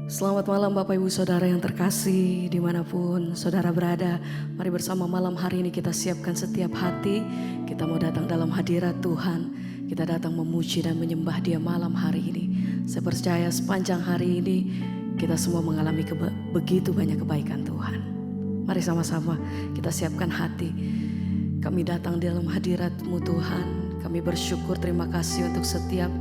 Selamat malam Bapak Ibu Saudara yang terkasih dimanapun Saudara berada. Mari bersama malam hari ini kita siapkan setiap hati. Kita mau datang dalam hadirat Tuhan. Kita datang memuji dan menyembah Dia malam hari ini. Saya percaya sepanjang hari ini kita semua mengalami begitu banyak kebaikan Tuhan. Mari sama-sama kita siapkan hati. Kami datang dalam hadirat-Mu Tuhan. Kami bersyukur, terima kasih untuk setiap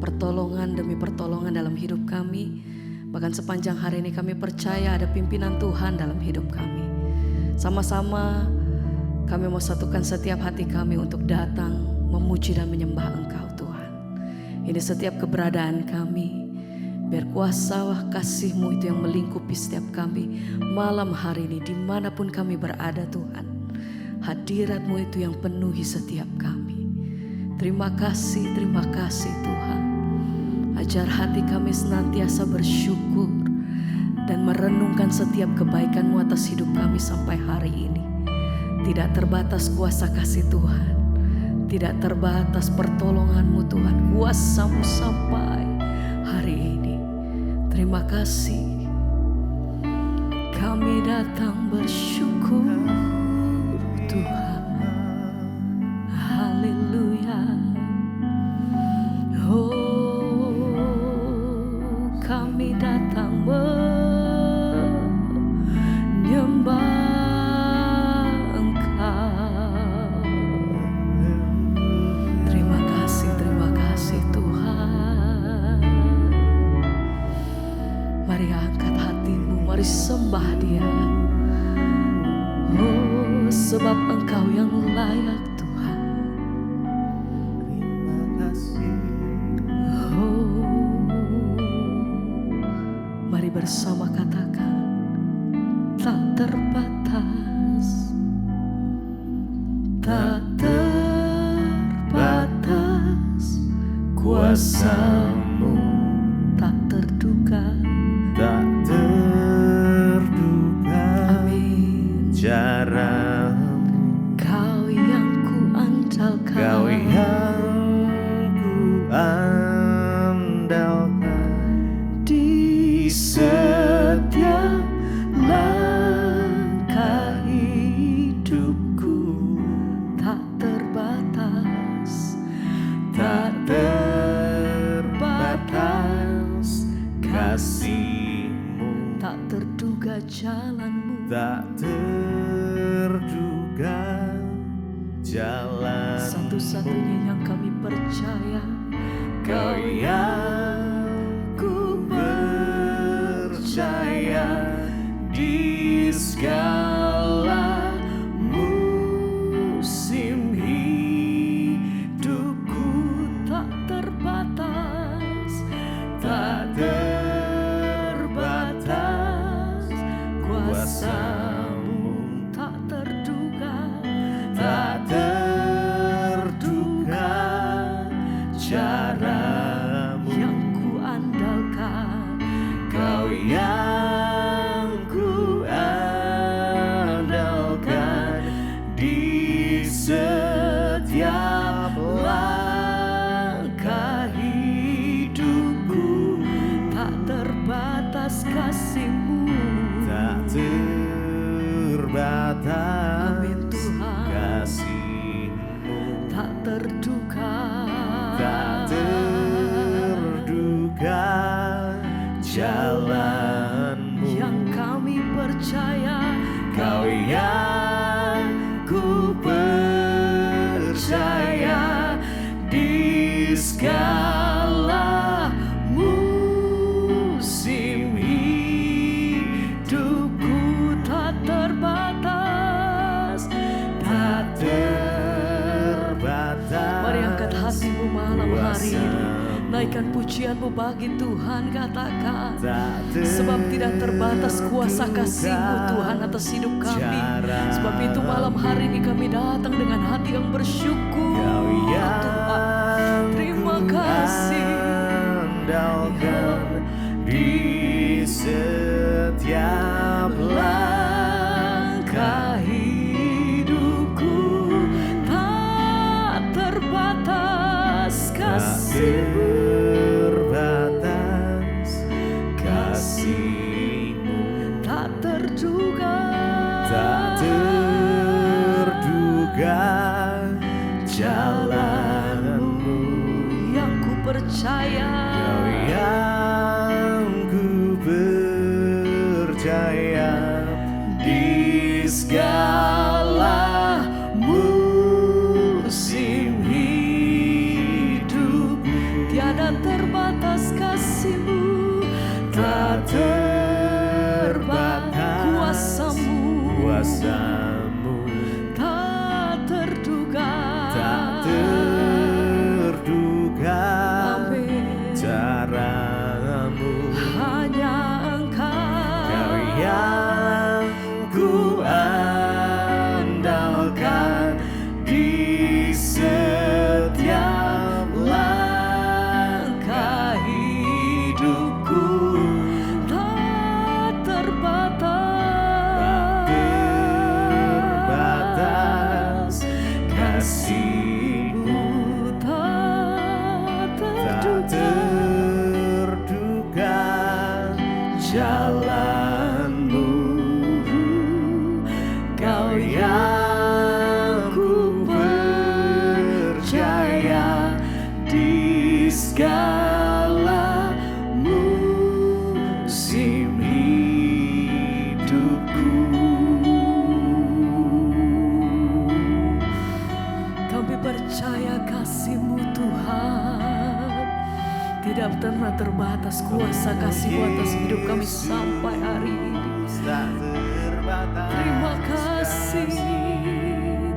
pertolongan demi pertolongan dalam hidup kami. Bahkan sepanjang hari ini kami percaya ada pimpinan Tuhan dalam hidup kami. Sama-sama kami mau satukan setiap hati kami untuk datang memuji dan menyembah Engkau Tuhan. Ini setiap keberadaan kami. Biar kuasa kasih-Mu itu yang melingkupi setiap kami malam hari ini dimanapun kami berada Tuhan. Hadirat-Mu itu yang penuhi setiap kami. Terima kasih Tuhan. Ajar hati kami senantiasa bersyukur dan merenungkan setiap kebaikan-Mu atas hidup kami sampai hari ini. Tidak terbatas kuasa kasih Tuhan, tidak terbatas pertolongan-Mu Tuhan, kuasa-Mu sampai hari ini. Terima kasih. Kami datang bersyukur Tuhan. Haleluya. Kami datang menyembah Engkau. Terima kasih Tuhan. Mari angkat hatimu, mari sembah Dia. Oh, sebab Engkau yang layak Tuhan. Terima kasih. Mari bersama katakan, tak terbatas, tak terbatas, Kuasa-Mu tak terduga, tak terduga. amin. Jarang Kau yang ku andalkan, Kau yang ku andalkan di setiap langkah hidupku, tak terbatas, tak terbatas. Kasih-Mu tak terduga jalan-Mu. tak terduga. Jalan Satu-satunya yang kami percaya, Kau yang ku percaya di segala musim hidupku, tak terbatas, tak terbatas. kuasa-Mu tak terduga, tak terduga. Cara-Mu yang ku andalkan, Kau yang ku andalkan di setiap langkah hidupku, tak terbatas kasih-Mu. tak terbatas. Amin Tuhan. Kasih-Mu Tak terduga, tak terduga. Jalan-Mu yang kami percaya, Kau yang ku percaya di segala musim hidupku, tak terbatas, tak terbatas. Mari angkat hatimu malam hari ini. Kuasa-Mu Naikkan pujianmu bagi Tuhan, katakan, tak sebab tidak terbatas kuasa kasih-Mu Tuhan atas hidup kami. Sebab itu malam hari ini kami datang dengan hati yang bersyukur Kau yang Tuhan. Terima kasih. andalkan di setiap langkah hidupku, tak terbatas kasih-Mu. terbatas. Kasih percaya. Kau yang ku percaya di segala musim hidup. Tiada terbatas kasih-Mu, Tak terbatas kuasamu, tak terduga. Amin. Caramu, Hanya Engkau, Kau yang ku andalkan di setiap langkah hidupku. tak terbatas. Terbatas kasih-Mu, Tak tak terduga. terduga jalan-Mu. Kau yang ku percaya di segala musim hidupku. Kami percaya kasih-Mu Tuhan, tidak pernah terbatas kuasa kasih-Mu atas hidup kami sampai hari ini. Tak terbatas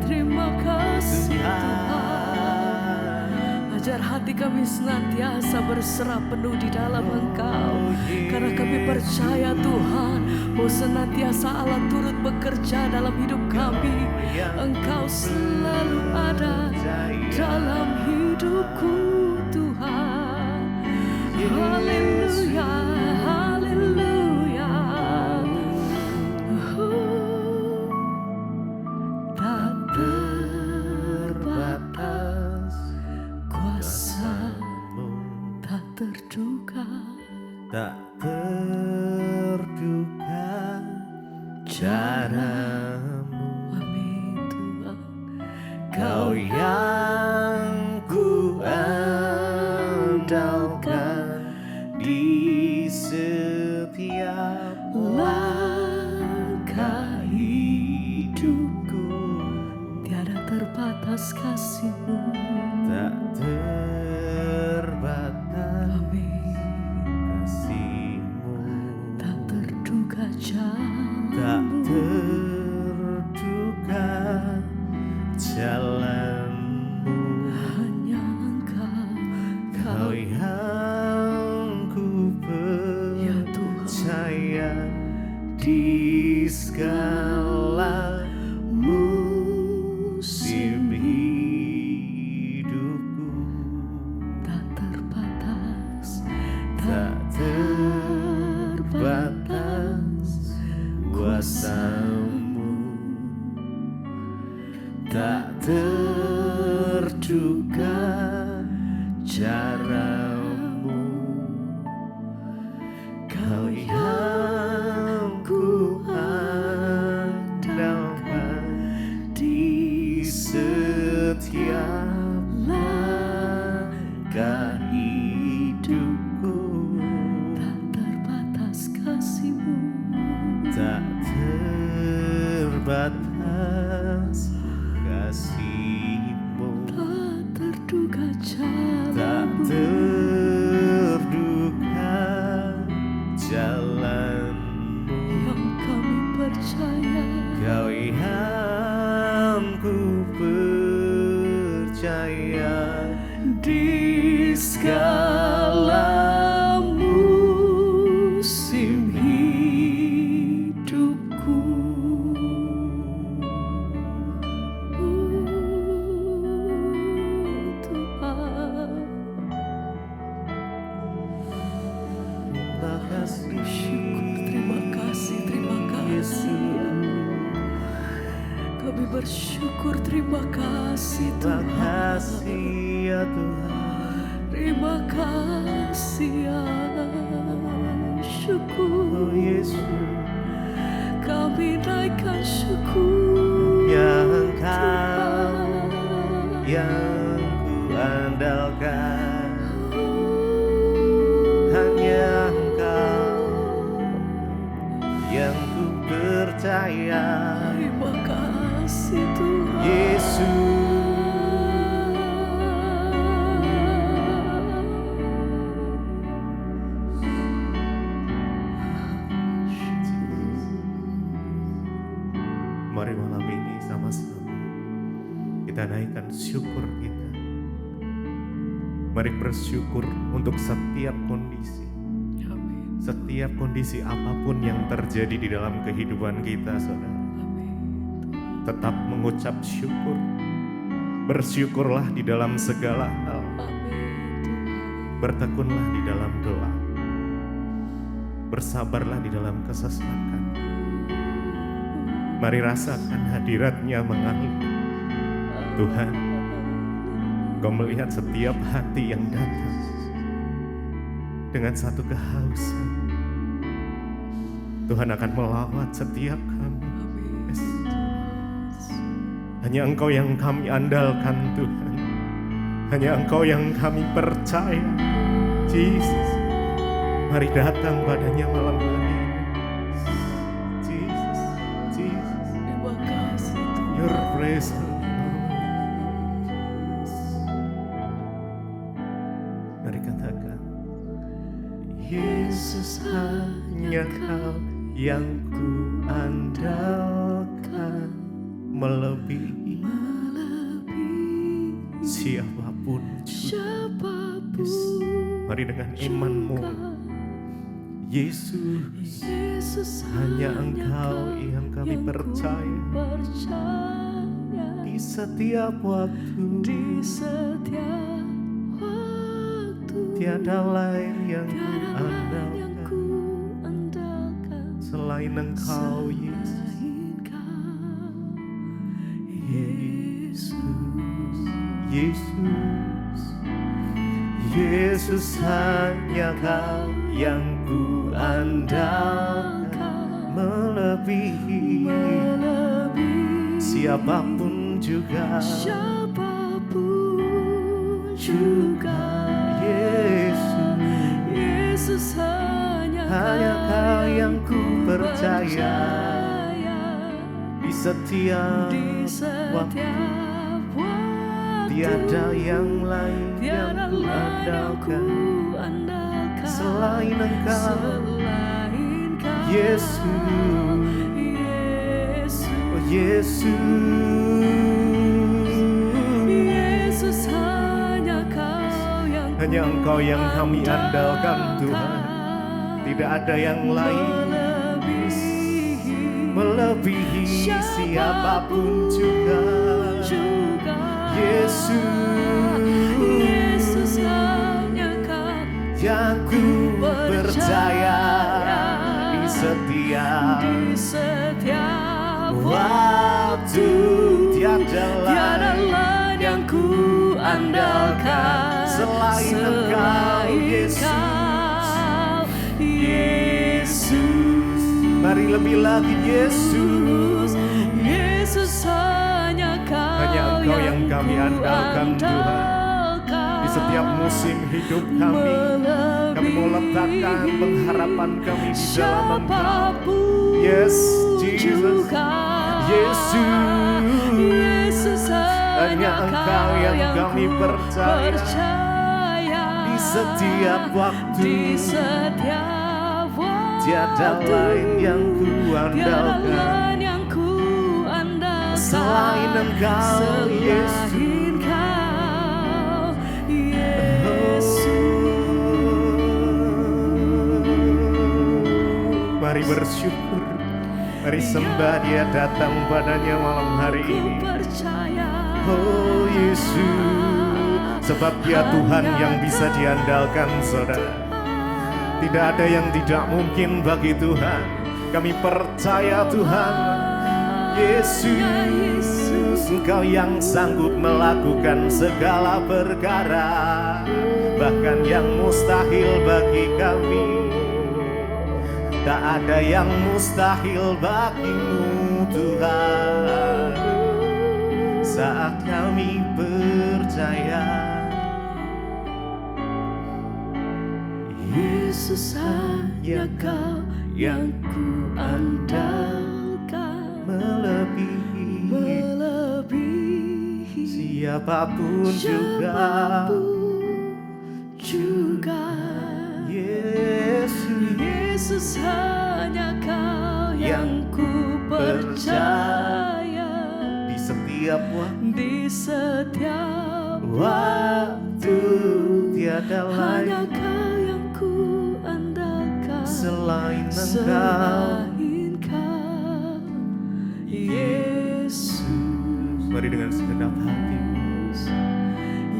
Terima kasih Tuhan. Ajar hati kami senantiasa berserah penuh di dalam Engkau, karena kami percaya Tuhan bahwa senantiasa Allah turut bekerja dalam hidup kami. Engkau selalu ada dalam hidupku Tuhan. Haleluya, haleluya. Tak terbatas kuasa-Mu, tak terduga. tak terduga caramu. Amin Tuhan. Kau yang ku andalkan di setiap langkah hidupku. Tiada terbatas kasih-Mu. Tak terbatas Amin. kasih-Mu, Tak terduga tak jalan-Mu. terduga jalan-Mu. Hanya Engkau, Kau yang ku Ya Tuhan. percaya di segala musim hidupku. tak terbatas, Tak terbatas kuasa-Mu, tak terduga caramu. Kau yang ku andalkan di setiap langkah hidupku. tak terbatas kasih-Mu. Tak terbatas kasih-Mu, Tak terduga tak jalan-Mu. terduga jalan-Mu. Yang kami percaya, Kau yang ku percaya di segala musim hidupku. Tuhan. Terima kasih, Terima kasih, terima kasih. Kami bersyukur, terima kasih terima Tuhan. kasih ya Tuhan. Terima kasih ya Oh syukur. Yesus, Kami naikkan syukur yang Engkau Tuhan. yang ku andalkan percaya. Terima kasih Tuhan. Yesus. Mari malam ini sama-sama kita naikkan syukur kita. Mari bersyukur untuk setiap kondisi. Amin. Setiap kondisi apapun yang terjadi di dalam kehidupan kita, saudara. Amin. Tetap mengucap syukur. Bersyukurlah di dalam segala hal. Amin. Bertekunlah di dalam doa. Bersabarlah di dalam kesesakan. Mari rasakan hadirat-Nya mengalir. Tuhan, Kau melihat setiap hati yang datang dengan satu kehausan. Tuhan akan melawat setiap kami. Yes. Hanya Engkau yang kami andalkan, Tuhan. Hanya Engkau yang kami percaya. Jesus, mari datang padanya malam hari ini. Jesus, Jesus, Terima kasih Tuhan. Your presence. Mari katakan, Yesus hanya Kau yang ku andalkan, melebihi siapapun juga. Siapapun Mari dengan imanmu, Yesus, Yesus hanya Engkau yang kami percaya. Di setiap waktu, Di setiap waktu tiada lain yang ku tiada lain yang andalkan ku andalkan selain Engkau, Yesus. selain Kau, Yesus, Yesus, Yesus hanya Kau yang ku andalkan, melebihi siapapun juga. siapapun juga. Yesus, Yesus hanya Kau yang ku percaya. Di Di setiap waktu, setiap waktu tiada yang lain yang tiada ku lain yang ku andalkan andalkan selain Engkau. selain Kau, Yesus, Yesus. oh Yesus, Yesus hanya Kau yang hanya Engkau yang kami andalkan, Tuhan. Tidak ada yang lain melebihi siapapun juga. Yesus, Yesus hanya Kau yang ku percaya. Di setiap waktu, tiada lain yang ku andalkan selain Engkau, Yesus. Mari lebih lagi, Yesus. Yesus hanya Hanya Engkau yang kami andalkan, Tuhan. Di setiap musim hidup kami mau letakkan pengharapan kami di dalam Engkau. Yes, Jesus. Yesus, hanya Engkau yang kami percaya. Di setiap waktu, tiada lain yang ku andalkan selain Engkau, Yesus. Mari bersyukur, mari sembah Dia datang padanya malam hari ini. Oh Yesus, sebab Dia Tuhan yang bisa diandalkan, saudara. Tidak ada yang tidak mungkin bagi Tuhan. Kami percaya, Tuhan. Yesus, Engkau yang sanggup melakukan segala perkara, bahkan yang mustahil bagi kami. Tak ada yang mustahil bagimu, Tuhan. Saat kami percaya, Yesus hanya Kau yang ku andalkan. melebihi siapapun juga. Yesus hanya Kau yang ku percaya. Di setiap waktu tiada hanya lain Kau yang ku andalkan selain Kau, Yesus. Mari dengan segenap hati.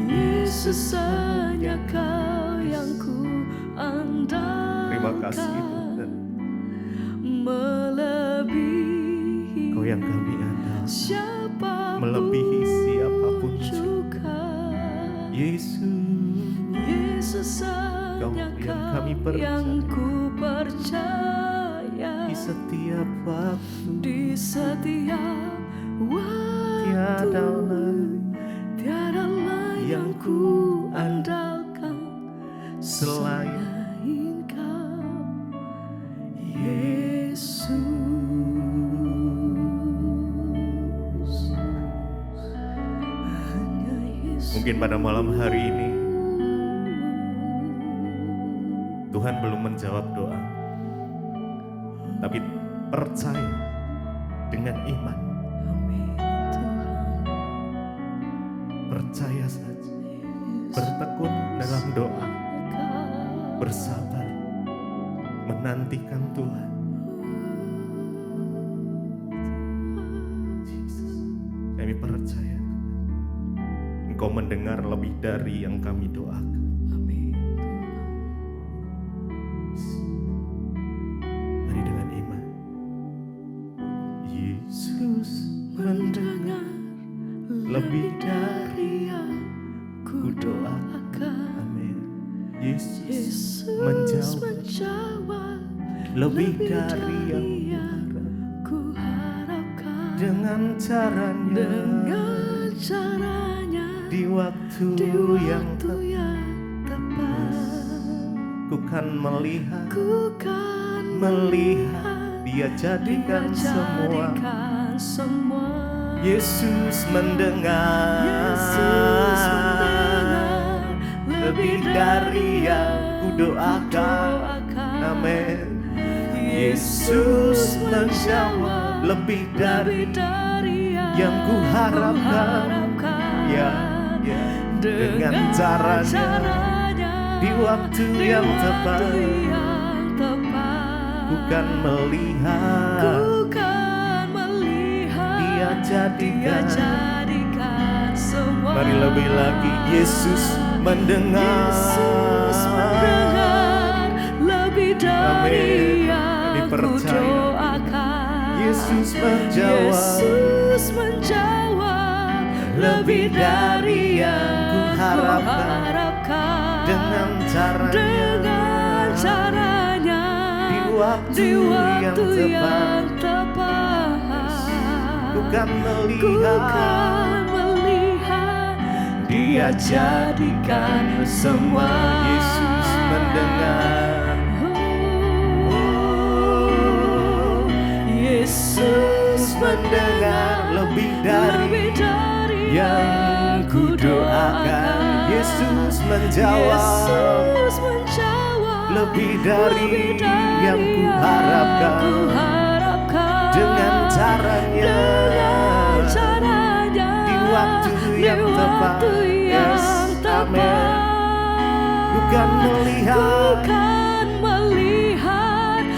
Yesus hanya Kau yang ku andalkan. Terima kasih Tuhan. Melebihi Kau yang kami andalkan, siapapun melebihi siapapun juga. Yesus, Kau yang hanya kami Kau percaya. yang ku percaya. Di setiap waktu tiada lain yang ku andalkan selain Kau, Yesus. Hanya Yesus. Mungkin pada malam hari ini Tuhan belum menjawab doa, tapi percaya dengan iman, Amin Tuhan. percaya saja, bertekun dalam doa, bersabar, menantikan Tuhan. Kami percaya Engkau mendengar lebih dari yang kami doakan. Amin Mari dengan iman. Yesus mendengar lebih dari yang ku doakan. Amin. Yesus menjawab lebih dari yang ku harapkan. dengan caranya, di waktu yang tepat. ku kan melihat dia jadikan semua. Yesus mendengar lebih dari yang ku doakan. Amin. Yesus menjawab lebih dari yang ku harapkan. Ya, dengan caranya, di waktu yang tepat, ku kan melihat dia jadikan semua. Mari lebih lagi. Yesus mendengar lebih dari yang ku doakan. Yesus menjawab lebih dari yang ku harapkan. dengan caranya, di waktu yang tepat, ku kan melihat dia jadikan semua. Yesus mendengar. Yesus mendengar lebih dari yang ku doakan. Yesus menjawab lebih dari yang ku harapkan. Dengan caranya, di waktu yang tepat. Yes, amin. Ku kan melihat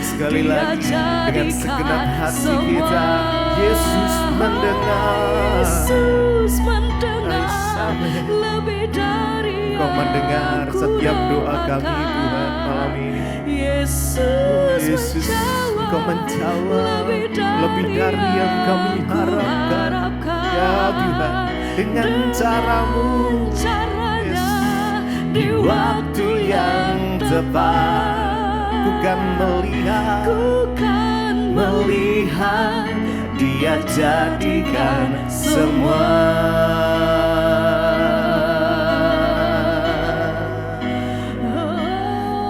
sekali lagi dengan segenap hati kita. Yesus mendengar. Lebih dari Kau mendengar setiap doa kami Tuhan malam ini. Yesus, Kau menjawab lebih dari yang kami harapkan. Ya Tuhan, dengan caramu, yes, di waktu yang tepat, ku kan melihat dia jadikan semua.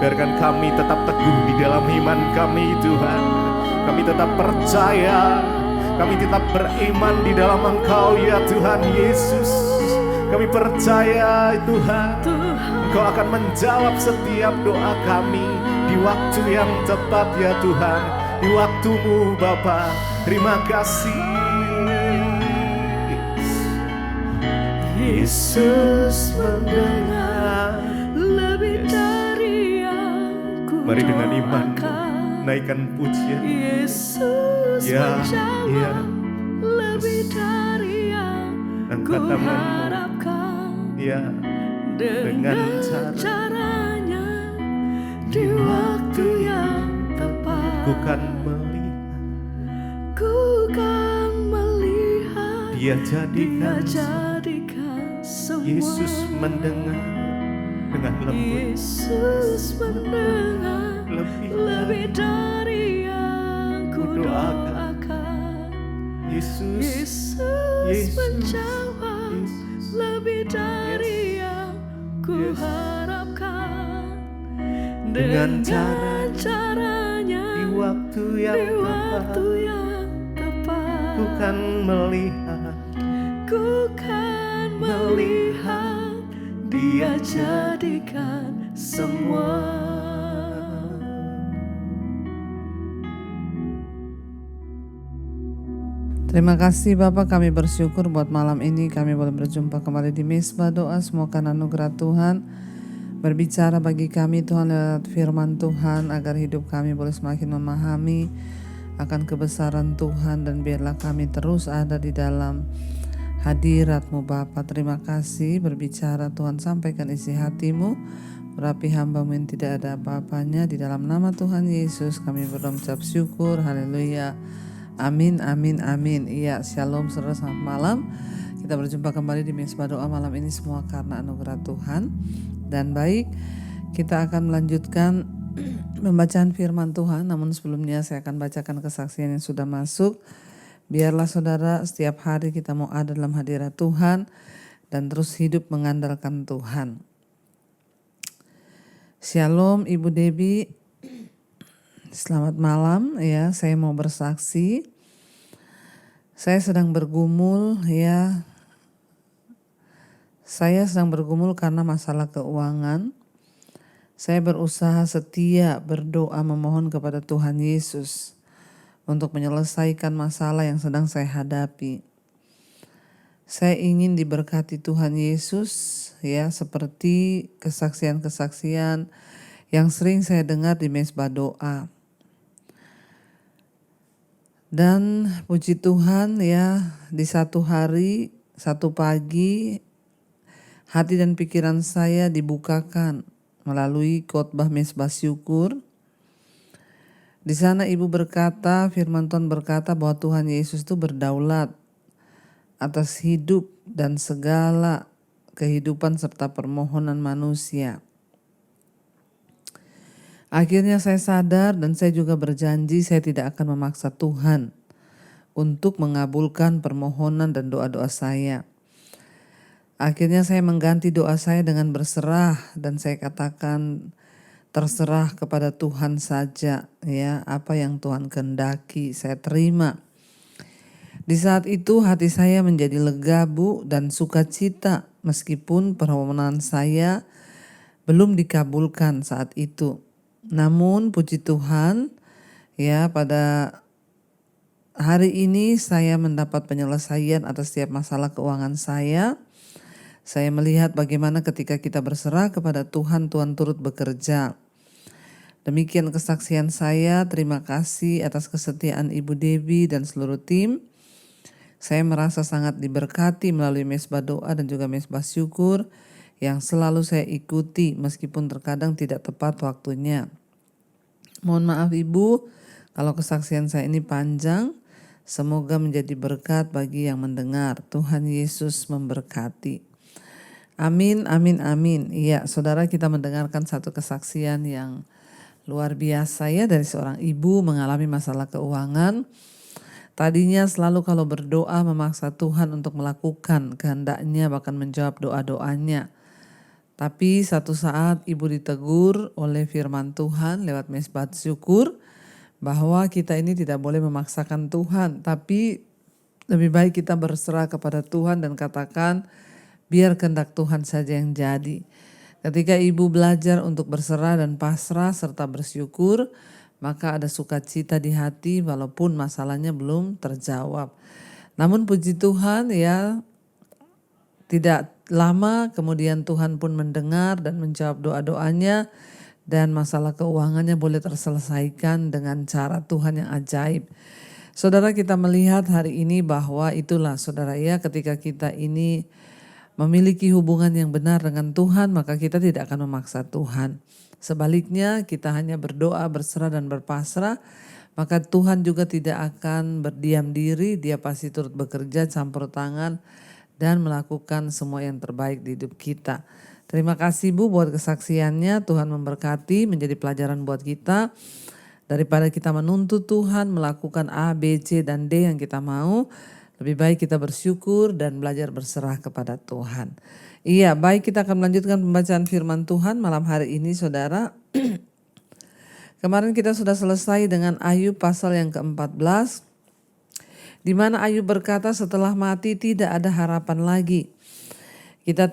Biarkan kami tetap teguh di dalam iman kami Tuhan. Kami tetap percaya Kami tetap beriman di dalam Engkau ya Tuhan Yesus. Kami percaya Tuhan, Engkau akan menjawab setiap doa kami di waktu yang tepat ya Tuhan. Di waktu-Mu Bapa. Terima kasih. Yesus mendengar lebih dari yang ku Mari dengan iman doakan. naikkan pujian. Yesus Ya, menjawab ya. lebih dari yang Angkat ku tanganmu. harapkan. Ya, Dengan cara caranya di waktu yang tepat. ku kan melihat Ku kan melihat Dia Dia jadikan jadikan semua. Yesus mendengar dengan lembut. Yesus mendengar lebih dari yang ku doakan. Yesus Yesus menjawab lebih dari yang ku harapkan. Dengan caranya di waktu yang di waktu tepat yang tepat. ku kan melihat Ku kan melihat Dia jadikan semua. Terima kasih Bapak, kami bersyukur buat malam ini kami boleh berjumpa kembali di Mesbah Doa. Semoga anugerah Tuhan berbicara bagi kami Tuhan lewat firman Tuhan, agar hidup kami boleh semakin memahami akan kebesaran Tuhan, dan biarlah kami terus ada di dalam hadirat-Mu Bapa. Terima kasih, berbicara Tuhan, sampaikan isi hati-Mu, urapi hamba-Mu yang tidak ada apa-apanya. Di dalam nama Tuhan Yesus kami berucap syukur, haleluya. Amin, amin, amin. Iya, shalom saudara, selamat malam. Kita berjumpa kembali di Mesbah Doa malam ini semua karena anugerah Tuhan. Dan baik, kita akan melanjutkan pembacaan firman Tuhan. Namun sebelumnya saya akan bacakan kesaksian yang sudah masuk. Biarlah saudara setiap hari kita mau ada dalam hadirat Tuhan dan terus hidup mengandalkan Tuhan. Shalom Ibu Debbie. Selamat malam ya, saya mau bersaksi. Saya sedang bergumul ya. Saya sedang bergumul karena masalah keuangan. Saya berusaha setia berdoa memohon kepada Tuhan Yesus untuk menyelesaikan masalah yang sedang saya hadapi. Saya ingin diberkati Tuhan Yesus ya, seperti kesaksian-kesaksian yang sering saya dengar di Mesbah Doa. Dan puji Tuhan ya, di satu hari, satu pagi, hati dan pikiran saya dibukakan melalui khotbah Mesbah Syukur. Di sana Ibu berkata, firman Tuhan berkata bahwa Tuhan Yesus itu berdaulat atas hidup dan segala kehidupan serta permohonan manusia. Akhirnya saya sadar dan saya juga berjanji saya tidak akan memaksa Tuhan untuk mengabulkan permohonan dan doa-doa saya. Akhirnya saya mengganti doa saya dengan berserah dan saya katakan terserah kepada Tuhan saja ya, apa yang Tuhan kehendaki saya terima. Di saat itu hati saya menjadi lega Bu dan sukacita meskipun permohonan saya belum dikabulkan saat itu. Namun puji Tuhan ya, pada hari ini saya mendapat penyelesaian atas setiap masalah keuangan saya. Saya melihat bagaimana ketika kita berserah kepada Tuhan, Tuhan turut bekerja. Demikian kesaksian saya. Terima kasih atas kesetiaan Ibu Debbie dan seluruh tim. Saya merasa sangat diberkati melalui Mesbah Doa dan juga Mesbah Syukur yang selalu saya ikuti meskipun terkadang tidak tepat waktunya. Mohon maaf Ibu kalau kesaksian saya ini panjang. Semoga menjadi berkat bagi yang mendengar. Tuhan Yesus memberkati. Amin, amin, amin. Iya, saudara, kita mendengarkan satu kesaksian yang luar biasa ya dari seorang ibu mengalami masalah keuangan. Tadinya selalu kalau berdoa memaksa Tuhan untuk melakukan kehendaknya, bahkan menjawab doa-doanya. Tapi satu saat ibu ditegur oleh firman Tuhan lewat Mesbah Syukur bahwa kita ini tidak boleh memaksakan Tuhan, tapi Lebih baik kita berserah kepada Tuhan dan katakan, biar kehendak Tuhan saja yang jadi. Ketika ibu belajar untuk berserah dan pasrah serta bersyukur, maka ada sukacita di hati walaupun masalahnya belum terjawab. Namun puji Tuhan ya, tidak lama kemudian Tuhan pun mendengar dan menjawab doa-doanya, dan masalah keuangannya boleh terselesaikan dengan cara Tuhan yang ajaib. Saudara, kita melihat hari ini bahwa itulah saudara ya, ketika kita ini memiliki hubungan yang benar dengan Tuhan, maka kita tidak akan memaksa Tuhan. Sebaliknya kita hanya berdoa, berserah dan berpasrah, maka Tuhan juga tidak akan berdiam diri, dia pasti turut bekerja, campur tangan dan melakukan semua yang terbaik di hidup kita. Terima kasih Bu buat kesaksiannya, Tuhan memberkati, menjadi pelajaran buat kita. Daripada kita menuntut Tuhan melakukan A, B, C, dan D yang kita mau, lebih baik kita bersyukur dan belajar berserah kepada Tuhan. Iya, baik, kita akan melanjutkan pembacaan firman Tuhan malam hari ini saudara. Kemarin kita sudah selesai dengan Ayub pasal yang ke-14, di mana Ayub berkata setelah mati tidak ada harapan lagi. Kita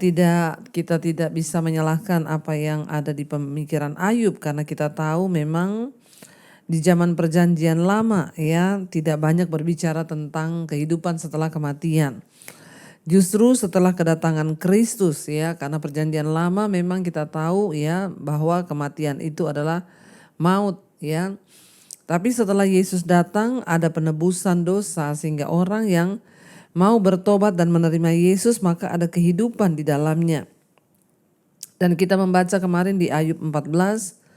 tidak bisa menyalahkan apa yang ada di pemikiran Ayub, karena kita tahu memang di zaman perjanjian lama ya tidak banyak berbicara tentang kehidupan setelah kematian. Justru setelah kedatangan Kristus ya, karena perjanjian lama memang kita tahu ya bahwa kematian itu adalah maut ya. Tapi setelah Yesus datang ada penebusan dosa sehingga orang yang mau bertobat dan menerima Yesus maka ada kehidupan di dalamnya. Dan kita membaca kemarin di Ayub 14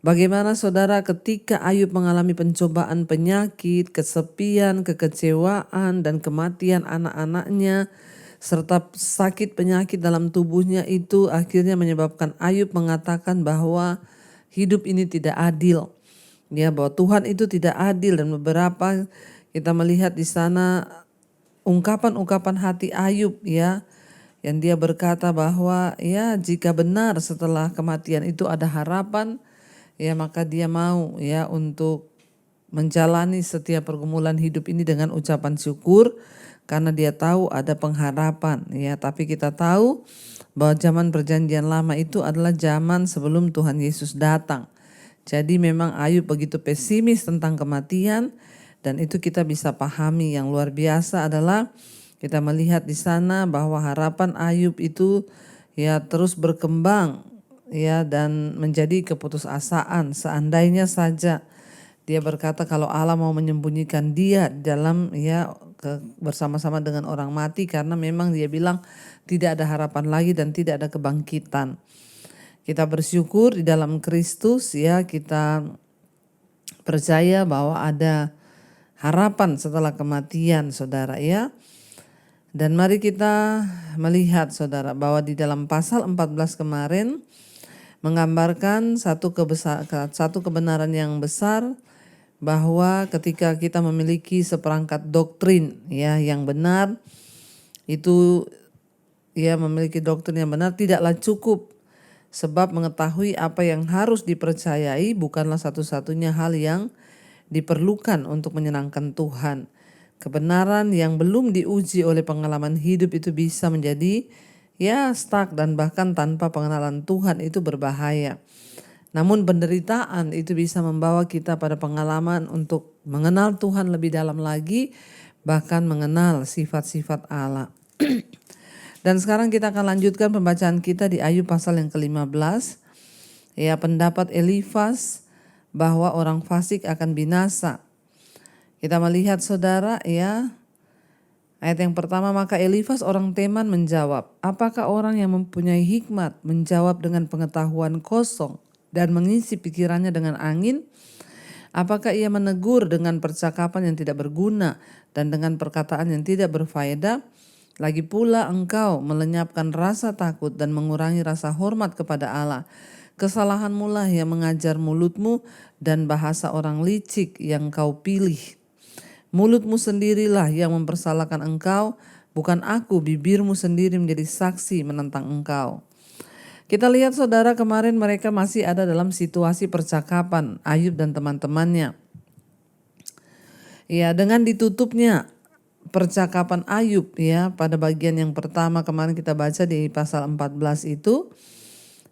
bagaimana saudara ketika Ayub mengalami pencobaan penyakit, kesepian, kekecewaan dan kematian anak-anaknya serta sakit penyakit dalam tubuhnya itu akhirnya menyebabkan Ayub mengatakan bahwa hidup ini tidak adil. Ya, bahwa Tuhan itu tidak adil, dan beberapa kita melihat di sana ungkapan-ungkapan hati Ayub ya, yang dia berkata bahwa ya jika benar setelah kematian itu ada harapan, ya maka dia mau ya untuk menjalani setiap pergumulan hidup ini dengan ucapan syukur karena dia tahu ada pengharapan ya. Tapi kita tahu bahwa zaman perjanjian lama itu adalah zaman sebelum Tuhan Yesus datang. Jadi memang Ayub begitu pesimis tentang kematian, dan itu kita bisa pahami. Yang luar biasa adalah kita melihat di sana bahwa harapan Ayub itu ya terus berkembang ya dan menjadi keputusasaan. Seandainya saja dia berkata kalau Allah mau menyembunyikan dia dalam ya bersama-sama dengan orang mati, karena memang dia bilang tidak ada harapan lagi dan tidak ada kebangkitan. Kita bersyukur di dalam Kristus ya, kita percaya bahwa ada harapan setelah kematian saudara ya. Dan mari kita melihat saudara bahwa di dalam pasal 14 kemarin menggambarkan satu kebenaran yang besar, bahwa ketika kita memiliki seperangkat doktrin ya yang benar, itu ya memiliki doktrin yang benar tidaklah cukup, sebab mengetahui apa yang harus dipercayai bukanlah satu-satunya hal yang diperlukan untuk menyenangkan Tuhan. Kebenaran yang belum diuji oleh pengalaman hidup itu bisa menjadi ya stuck, dan bahkan tanpa pengenalan Tuhan itu berbahaya. Namun penderitaan itu bisa membawa kita pada pengalaman untuk mengenal Tuhan lebih dalam lagi, bahkan mengenal sifat-sifat Allah. Dan sekarang kita akan lanjutkan pembacaan kita di Ayub pasal yang ke-15. Ya, pendapat Elifas bahwa orang fasik akan binasa. Kita melihat saudara ya, ayat yang pertama, maka Elifas orang Teman menjawab, apakah orang yang mempunyai hikmat menjawab dengan pengetahuan kosong dan mengisi pikirannya dengan angin? Apakah ia menegur dengan percakapan yang tidak berguna dan dengan perkataan yang tidak berfaedah? Lagi pula engkau melenyapkan rasa takut dan mengurangi rasa hormat kepada Allah. Kesalahanmu lah yang mengajar mulutmu dan bahasa orang licik yang kau pilih. Mulutmu sendirilah yang mempersalahkan engkau, bukan aku, bibirmu sendiri menjadi saksi menentang engkau. Kita lihat saudara, kemarin mereka masih ada dalam situasi percakapan Ayub dan teman-temannya. Ya, dengan ditutupnya percakapan Ayub ya pada bagian yang pertama kemarin kita baca di pasal 14 itu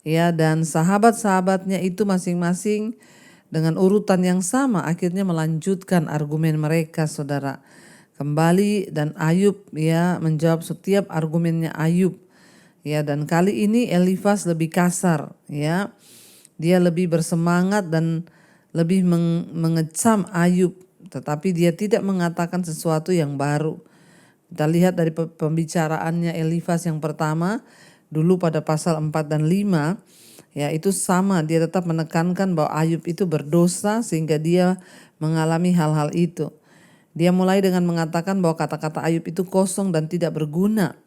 ya, dan sahabat-sahabatnya itu masing-masing dengan urutan yang sama akhirnya melanjutkan argumen mereka, saudara. Kembali dan Ayub ya menjawab setiap argumennya Ayub. Ya, dan kali ini Elifas lebih kasar ya. Dia lebih bersemangat dan lebih mengecam Ayub, tetapi dia tidak mengatakan sesuatu yang baru. Kita lihat dari pembicaraannya Elifas yang pertama dulu pada pasal 4 dan 5 ya, itu sama, dia tetap menekankan bahwa Ayub itu berdosa sehingga dia mengalami hal-hal itu. Dia mulai dengan mengatakan bahwa kata-kata Ayub itu kosong dan tidak berguna.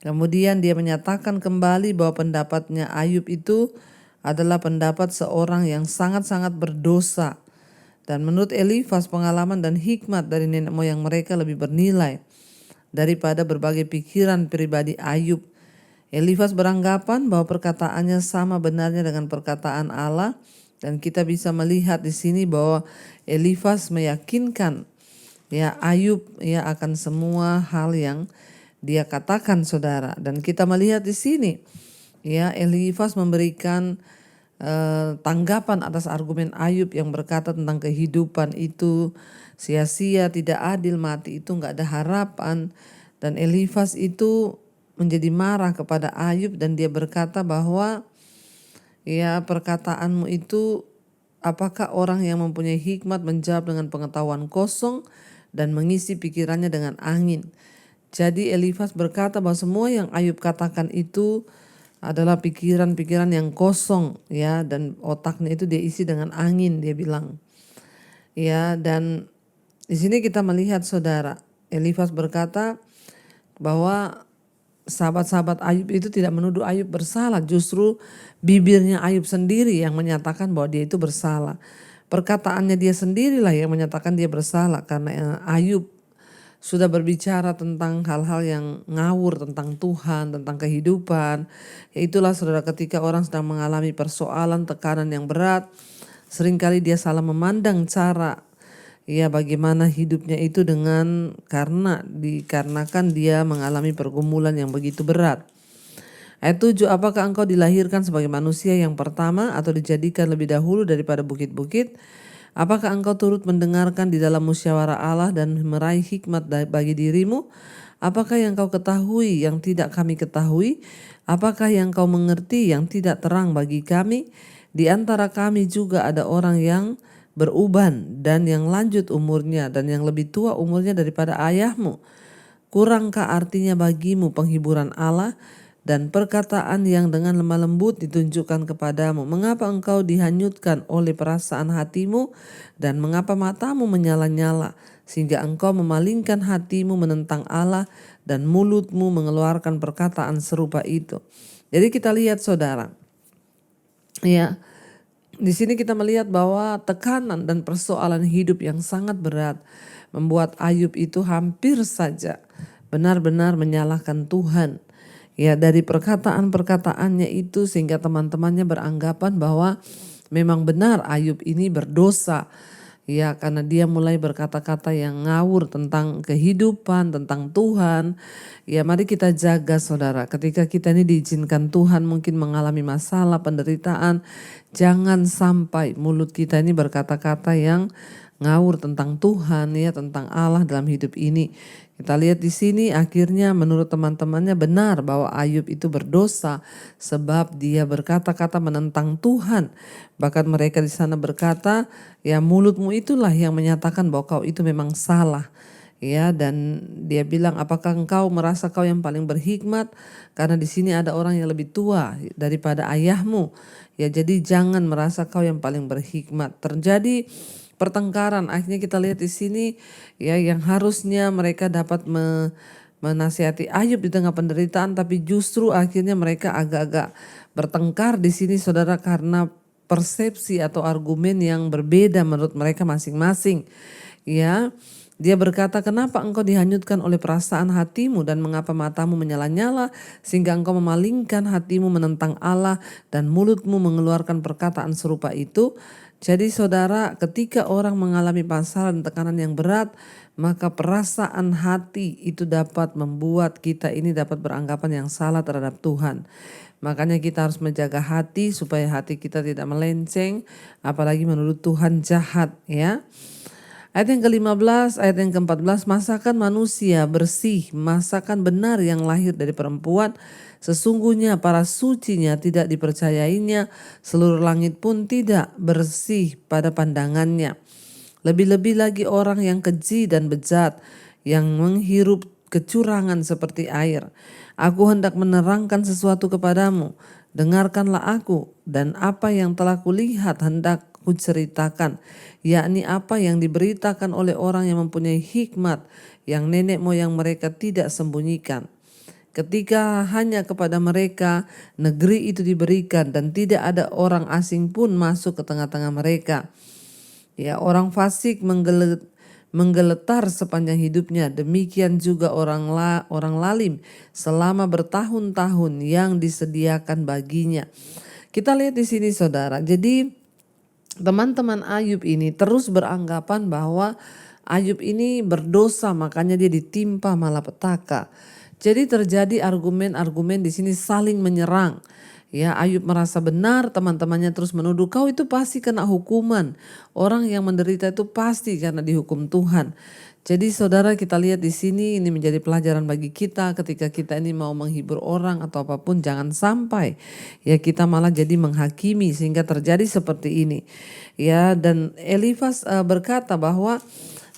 Kemudian dia menyatakan kembali bahwa pendapatnya Ayub itu adalah pendapat seorang yang sangat-sangat berdosa. Dan menurut Elifas pengalaman dan hikmat dari nenek moyang mereka lebih bernilai daripada berbagai pikiran pribadi Ayub. Elifas beranggapan bahwa perkataannya sama benarnya dengan perkataan Allah, dan kita bisa melihat di sini bahwa Elifas meyakinkan ya Ayub ya akan semua hal yang dia katakan, saudara. Dan kita melihat di sini ya Elifas memberikan tanggapan atas argumen Ayub yang berkata tentang kehidupan itu sia-sia, tidak adil, mati itu nggak ada harapan. Dan Elifas itu menjadi marah kepada Ayub dan dia berkata bahwa ya perkataanmu itu, apakah orang yang mempunyai hikmat menjawab dengan pengetahuan kosong dan mengisi pikirannya dengan angin. Jadi Elifas berkata bahwa semua yang Ayub katakan itu adalah pikiran-pikiran yang kosong ya, dan otaknya itu dia isi dengan angin, dia bilang. Ya, dan di sini kita melihat, saudara, Elifas berkata bahwa sahabat-sahabat Ayub itu tidak menuduh Ayub bersalah, justru bibirnya Ayub sendiri yang menyatakan bahwa dia itu bersalah. Perkataannya dia sendirilah yang menyatakan dia bersalah, karena Ayub sudah berbicara tentang hal-hal yang ngawur tentang Tuhan, tentang kehidupan. Itulah, saudara, ketika orang sedang mengalami persoalan, tekanan yang berat, seringkali dia salah memandang cara ya bagaimana hidupnya itu dikarenakan dia mengalami pergumulan yang begitu berat. Ayat 7, apakah engkau dilahirkan sebagai manusia yang pertama atau dijadikan lebih dahulu daripada bukit-bukit? Apakah engkau turut mendengarkan di dalam musyawarah Allah dan meraih hikmat bagi dirimu? Apakah yang kau ketahui yang tidak kami ketahui? Apakah yang kau mengerti yang tidak terang bagi kami? Di antara kami juga ada orang yang beruban dan yang lanjut umurnya dan yang lebih tua umurnya daripada ayahmu. Kurangkah artinya bagimu penghiburan Allah dan perkataan yang dengan lemah lembut ditunjukkan kepadamu? Mengapa engkau dihanyutkan oleh perasaan hatimu dan mengapa matamu menyala-nyala sehingga engkau memalingkan hatimu menentang Allah dan mulutmu mengeluarkan perkataan serupa itu? Jadi kita lihat, saudara, ya di sini kita melihat bahwa tekanan dan persoalan hidup yang sangat berat membuat Ayub itu hampir saja benar-benar menyalahkan Tuhan. Ya, dari perkataan-perkataannya itu sehingga teman-temannya beranggapan bahwa memang benar Ayub ini berdosa. Ya, karena dia mulai berkata-kata yang ngawur tentang kehidupan, tentang Tuhan. Ya, mari kita jaga, saudara. Ketika kita ini diizinkan Tuhan mungkin mengalami masalah, penderitaan, jangan sampai mulut kita ini berkata-kata yang ngawur tentang Tuhan, ya, tentang Allah dalam hidup ini. Kita lihat di sini akhirnya menurut teman-temannya benar bahwa Ayub itu berdosa sebab dia berkata-kata menentang Tuhan. Bahkan mereka di sana berkata, ya mulutmu itulah yang menyatakan bahwa kau itu memang salah. Ya, dan dia bilang, apakah engkau merasa kau yang paling berhikmat? Karena di sini ada orang yang lebih tua daripada ayahmu. Ya, jadi jangan merasa kau yang paling berhikmat. Terjadi pertengkaran. Akhirnya kita lihat di sini ya yang harusnya mereka dapat menasihati Ayub di tengah penderitaan, tapi justru akhirnya mereka agak-agak bertengkar di sini, saudara, karena persepsi atau argumen yang berbeda menurut mereka masing-masing. Ya, Dia berkata, kenapa engkau dihanyutkan oleh perasaan hatimu dan mengapa matamu menyala-nyala sehingga engkau memalingkan hatimu menentang Allah dan mulutmu mengeluarkan perkataan serupa itu. Jadi saudara, ketika orang mengalami masalah dan tekanan yang berat, maka perasaan hati itu dapat membuat kita ini dapat beranggapan yang salah terhadap Tuhan. Makanya kita harus menjaga hati supaya hati kita tidak melenceng, apalagi menurut Tuhan jahat ya. Ayat yang ke-15, ayat yang ke-14, masakan manusia bersih, masakan benar yang lahir dari perempuan, sesungguhnya para sucinya tidak dipercayainya, seluruh langit pun tidak bersih pada pandangannya. Lebih-lebih lagi orang yang keji dan bejat, yang menghirup kecurangan seperti air. Aku hendak menerangkan sesuatu kepadamu, dengarkanlah aku, dan apa yang telah kulihat hendak kuceritakan, yakni apa yang diberitakan oleh orang yang mempunyai hikmat, yang nenek moyang mereka tidak sembunyikan. Ketika hanya kepada mereka negeri itu diberikan dan tidak ada orang asing pun masuk ke tengah-tengah mereka. Ya, orang fasik menggeletar sepanjang hidupnya, demikian juga orang lalim selama bertahun-tahun yang disediakan baginya. Kita lihat di sini saudara, jadi teman-teman Ayub ini terus beranggapan bahwa Ayub ini berdosa, makanya dia ditimpa malapetaka. Jadi terjadi argumen-argumen di sini saling menyerang. Ya, Ayub merasa benar, teman-temannya terus menuduh, kau itu pasti kena hukuman. Orang yang menderita itu pasti karena dihukum Tuhan. Jadi saudara, kita lihat di sini ini menjadi pelajaran bagi kita ketika kita ini mau menghibur orang atau apapun, jangan sampai ya kita malah jadi menghakimi sehingga terjadi seperti ini. Ya, dan Elifas berkata bahwa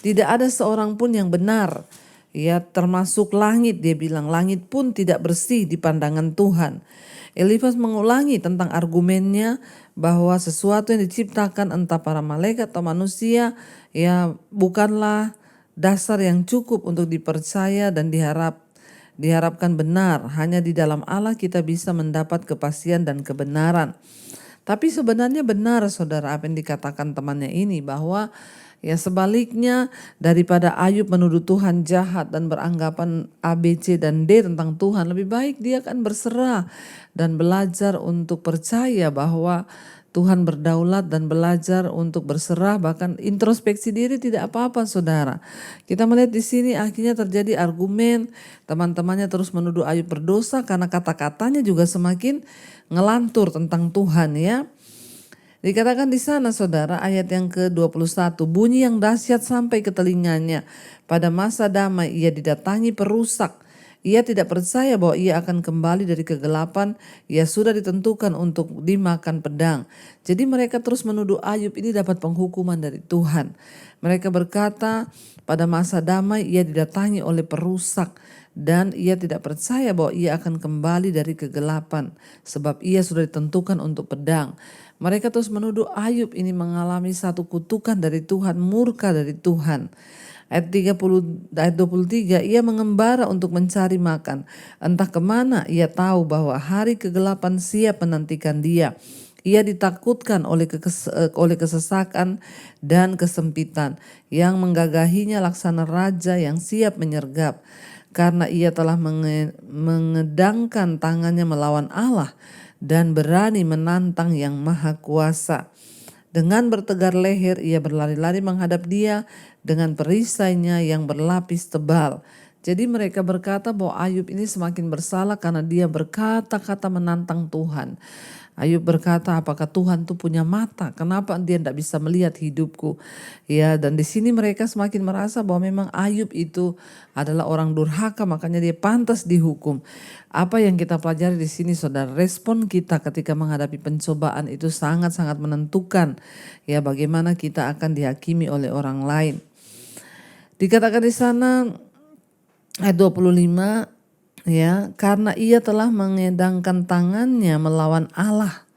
tidak ada seorang pun yang benar. Ya, termasuk langit, dia bilang langit pun tidak bersih di pandangan Tuhan. Elifas mengulangi tentang argumennya bahwa sesuatu yang diciptakan entah para malaikat atau manusia ya bukanlah dasar yang cukup untuk dipercaya dan diharapkan benar. Hanya di dalam Allah kita bisa mendapat kepastian dan kebenaran. Tapi sebenarnya benar saudara apa yang dikatakan temannya ini, bahwa ya sebaliknya daripada Ayub menuduh Tuhan jahat dan beranggapan A, B, C, dan D tentang Tuhan, lebih baik dia akan berserah dan belajar untuk percaya bahwa Tuhan berdaulat dan belajar untuk berserah, bahkan introspeksi diri tidak apa-apa saudara. Kita melihat di sini akhirnya terjadi argumen, teman-temannya terus menuduh Ayub berdosa karena kata-katanya juga semakin ngelantur tentang Tuhan ya. Dikatakan di sana saudara ayat yang ke-21, bunyi yang dahsyat sampai ke telinganya. Pada masa damai ia didatangi perusak. Ia tidak percaya bahwa ia akan kembali dari kegelapan. Ia sudah ditentukan untuk dimakan pedang. Jadi mereka terus menuduh Ayub ini dapat penghukuman dari Tuhan. Mereka berkata pada masa damai ia didatangi oleh perusak. Dan ia tidak percaya bahwa ia akan kembali dari kegelapan. Sebab ia sudah ditentukan untuk pedang. Mereka terus menuduh Ayub ini mengalami satu kutukan dari Tuhan, murka dari Tuhan. Ayat 23, ia mengembara untuk mencari makan. Entah kemana ia tahu bahwa hari kegelapan siap menantikan dia. Ia ditakutkan oleh kesesakan dan kesempitan yang menggagahinya laksana raja yang siap menyergap. Karena ia telah mengedangkan tangannya melawan Allah dan berani menantang yang maha kuasa. Dengan bertegar leher ia berlari-lari menghadap dia dengan perisainya yang berlapis tebal. Jadi mereka berkata bahwa Ayub ini semakin bersalah karena dia berkata-kata menantang Tuhan. Ayub berkata, apakah Tuhan tuh punya mata? Kenapa dia tidak bisa melihat hidupku? Ya, dan di sini mereka semakin merasa bahwa memang Ayub itu adalah orang durhaka, makanya dia pantas dihukum. Apa yang kita pelajari di sini, saudara, respon kita ketika menghadapi pencobaan itu sangat-sangat menentukan ya bagaimana kita akan dihakimi oleh orang lain. Dikatakan di sana ayat 25. Ya, karena ia telah mengedangkan tangannya melawan Allah.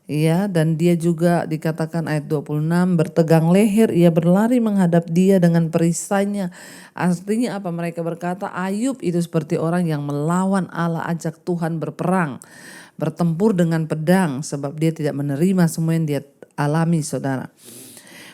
Ya, dan dia juga dikatakan ayat 26, bertegang leher ia berlari menghadap dia dengan perisainya. Artinya apa? Mereka berkata Ayub itu seperti orang yang melawan Allah, ajak Tuhan berperang, bertempur dengan pedang, sebab dia tidak menerima semua yang dia alami saudara.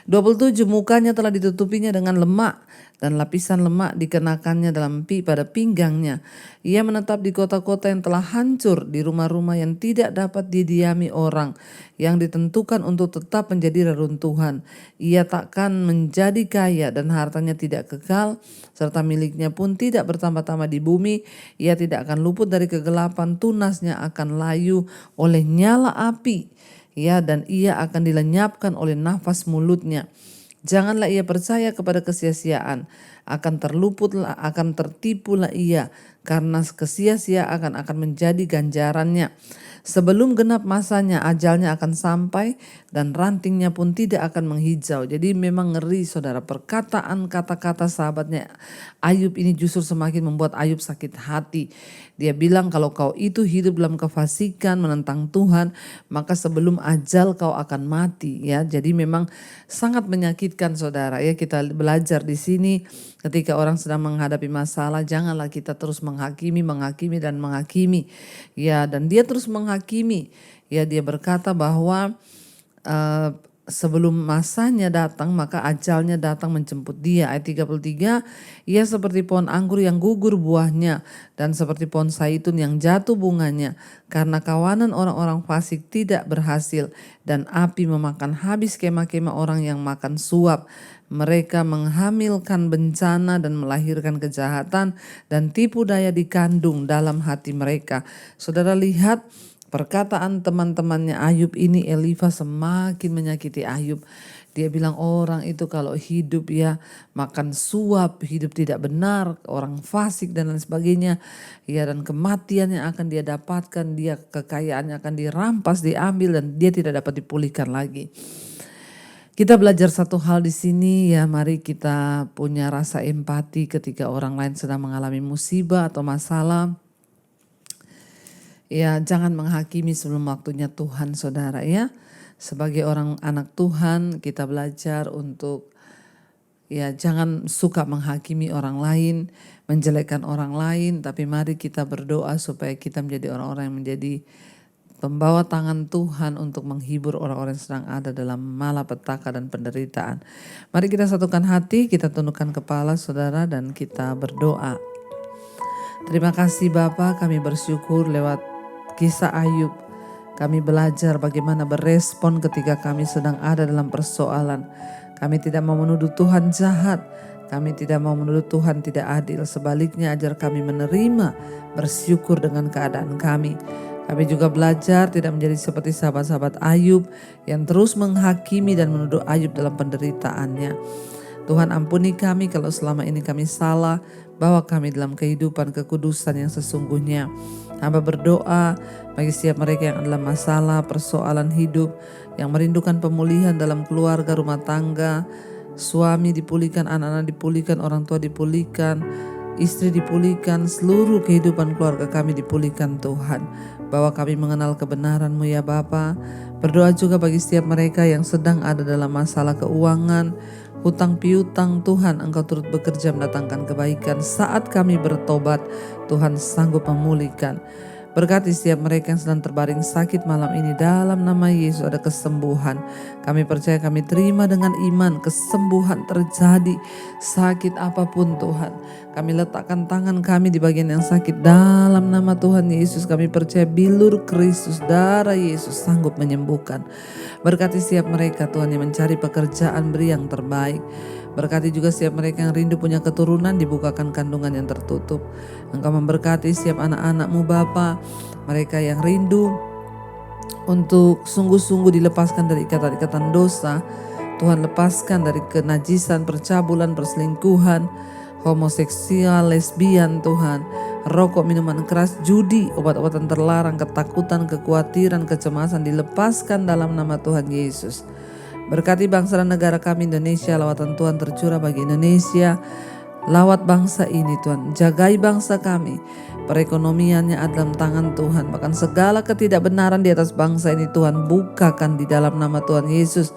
27, mukanya telah ditutupinya dengan lemak dan lapisan lemak dikenakannya pada pinggangnya. Ia menetap di kota-kota yang telah hancur, di rumah-rumah yang tidak dapat didiami orang, yang ditentukan untuk tetap menjadi reruntuhan. Ia takkan menjadi kaya dan hartanya tidak kekal, serta miliknya pun tidak bertambah-tambah di bumi. Ia tidak akan luput dari kegelapan, tunasnya akan layu oleh nyala api. Ya, dan ia akan dilenyapkan oleh nafas mulutnya. Janganlah ia percaya kepada kesia-siaan, akan tertipulah ia, karena kesia-siaan akan menjadi ganjarannya. Sebelum genap masanya, ajalnya akan sampai dan rantingnya pun tidak akan menghijau. Jadi memang ngeri saudara, perkataan kata-kata sahabatnya Ayub ini justru semakin membuat Ayub sakit hati. Dia bilang kalau kau itu hidup dalam kefasikan menentang Tuhan, maka sebelum ajal kau akan mati ya. Jadi memang sangat menyakitkan saudara ya. Kita belajar di sini ketika orang sedang menghadapi masalah, janganlah kita terus menghakimi ya, dan dia terus menghakimi ya. Dia berkata bahwa sebelum masanya datang maka ajalnya datang menjemput dia. Ayat 33, ia seperti pohon anggur yang gugur buahnya dan seperti pohon zaitun yang jatuh bunganya, karena kawanan orang-orang fasik tidak berhasil dan api memakan habis kemah-kemah orang yang makan suap. Mereka menghamilkan bencana dan melahirkan kejahatan, dan tipu daya dikandung dalam hati mereka. Saudara lihat perkataan teman-temannya Ayub ini, Elifas, semakin menyakiti Ayub. Dia bilang orang itu kalau hidup ya makan suap, hidup tidak benar, orang fasik dan lain sebagainya. Ya, dan kematian yang akan dia dapatkan, dia kekayaannya akan dirampas, diambil, dan dia tidak dapat dipulihkan lagi. Kita belajar satu hal di sini ya, mari kita punya rasa empati ketika orang lain sedang mengalami musibah atau masalah. Ya, jangan menghakimi sebelum waktunya Tuhan saudara ya. Sebagai orang anak Tuhan kita belajar untuk ya jangan suka menghakimi orang lain, menjelekkan orang lain, tapi mari kita berdoa supaya kita menjadi orang-orang yang menjadi pembawa tangan Tuhan untuk menghibur orang-orang yang sedang ada dalam malapetaka dan penderitaan. Mari kita satukan hati, kita tundukkan kepala saudara dan kita berdoa. Terima kasih Bapa, kami bersyukur lewat kisah Ayub. Kami belajar bagaimana berespon ketika kami sedang ada dalam persoalan. Kami tidak mau menuduh Tuhan jahat. Kami tidak mau menuduh Tuhan tidak adil. Sebaliknya ajar kami menerima, bersyukur dengan keadaan kami. Kami juga belajar tidak menjadi seperti sahabat-sahabat Ayub yang terus menghakimi dan menuduh Ayub dalam penderitaannya. Tuhan ampuni kami kalau selama ini kami salah, bawa kami dalam kehidupan kekudusan yang sesungguhnya. Hamba berdoa bagi setiap mereka yang adalah masalah, persoalan hidup, yang merindukan pemulihan dalam keluarga, rumah tangga, suami dipulihkan, anak-anak dipulihkan, orang tua dipulihkan, istri dipulihkan, seluruh kehidupan keluarga kami dipulihkan Tuhan. Bawa kami mengenal kebenaran-Mu ya Bapa. Berdoa juga bagi setiap mereka yang sedang ada dalam masalah keuangan, hutang piutang. Tuhan Engkau turut bekerja mendatangkan kebaikan. Saat kami bertobat, Tuhan sanggup memulihkan. Berkati setiap mereka yang sedang terbaring sakit malam ini, dalam nama Yesus ada kesembuhan. Kami percaya, kami terima dengan iman kesembuhan terjadi. Sakit apapun Tuhan, kami letakkan tangan kami di bagian yang sakit dalam nama Tuhan Yesus. Kami percaya bilur Kristus, darah Yesus sanggup menyembuhkan. Berkati setiap mereka Tuhan yang mencari pekerjaan, beri yang terbaik. Berkati juga setiap mereka yang rindu punya keturunan, dibukakan kandungan yang tertutup. Engkau memberkati setiap anak-anak-Mu Bapa, mereka yang rindu untuk sungguh-sungguh dilepaskan dari ikatan-ikatan dosa. Tuhan lepaskan dari kenajisan, percabulan, perselingkuhan, homoseksual, lesbian Tuhan, rokok, minuman keras, judi, obat-obatan terlarang, ketakutan, kekhawatiran, kecemasan, dilepaskan dalam nama Tuhan Yesus. Berkati bangsa dan negara kami Indonesia, lawatan Tuhan tercurah bagi Indonesia. Lawat bangsa ini Tuhan, jagai bangsa kami, perekonomiannya ada dalam tangan Tuhan. Bahkan segala ketidakbenaran di atas bangsa ini Tuhan bukakan di dalam nama Tuhan Yesus.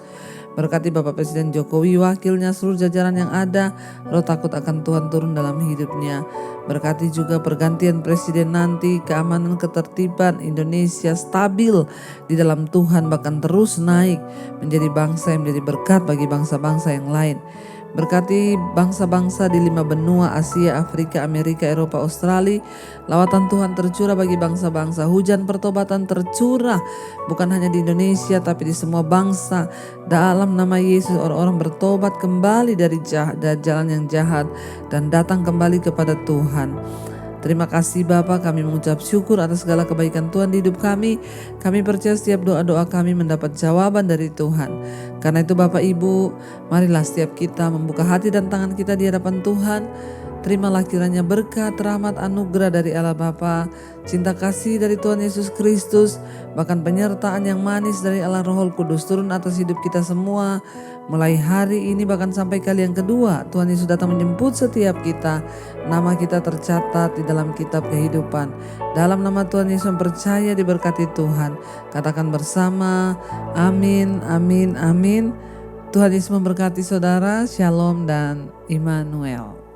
Berkati Bapak Presiden Jokowi, wakilnya, seluruh jajaran yang ada. Roh takut akan Tuhan turun dalam hidupnya. Berkati juga pergantian presiden nanti, keamanan ketertiban Indonesia stabil di dalam Tuhan, bahkan terus naik menjadi bangsa yang menjadi berkat bagi bangsa-bangsa yang lain. Berkati bangsa-bangsa di 5 benua, Asia, Afrika, Amerika, Eropa, Australia. Lawatan Tuhan tercurah bagi bangsa-bangsa. Hujan pertobatan tercurah bukan hanya di Indonesia tapi di semua bangsa. Dalam nama Yesus orang-orang bertobat kembali dari jalan yang jahat dan datang kembali kepada Tuhan. Terima kasih Bapa, kami mengucap syukur atas segala kebaikan Tuhan di hidup kami. Kami percaya setiap doa-doa kami mendapat jawaban dari Tuhan. Karena itu Bapak Ibu, marilah setiap kita membuka hati dan tangan kita di hadapan Tuhan. Terimalah kiranya berkat, rahmat, anugerah dari Allah Bapa, cinta kasih dari Tuhan Yesus Kristus, bahkan penyertaan yang manis dari Allah Roh Kudus turun atas hidup kita semua. Mulai hari ini bahkan sampai kali yang kedua, Tuhan Yesus datang menjemput setiap kita. Nama kita tercatat di dalam kitab kehidupan. Dalam nama Tuhan Yesus percaya diberkati Tuhan. Katakan bersama, amin, amin, amin. Tuhan Yesus memberkati saudara, shalom dan Immanuel.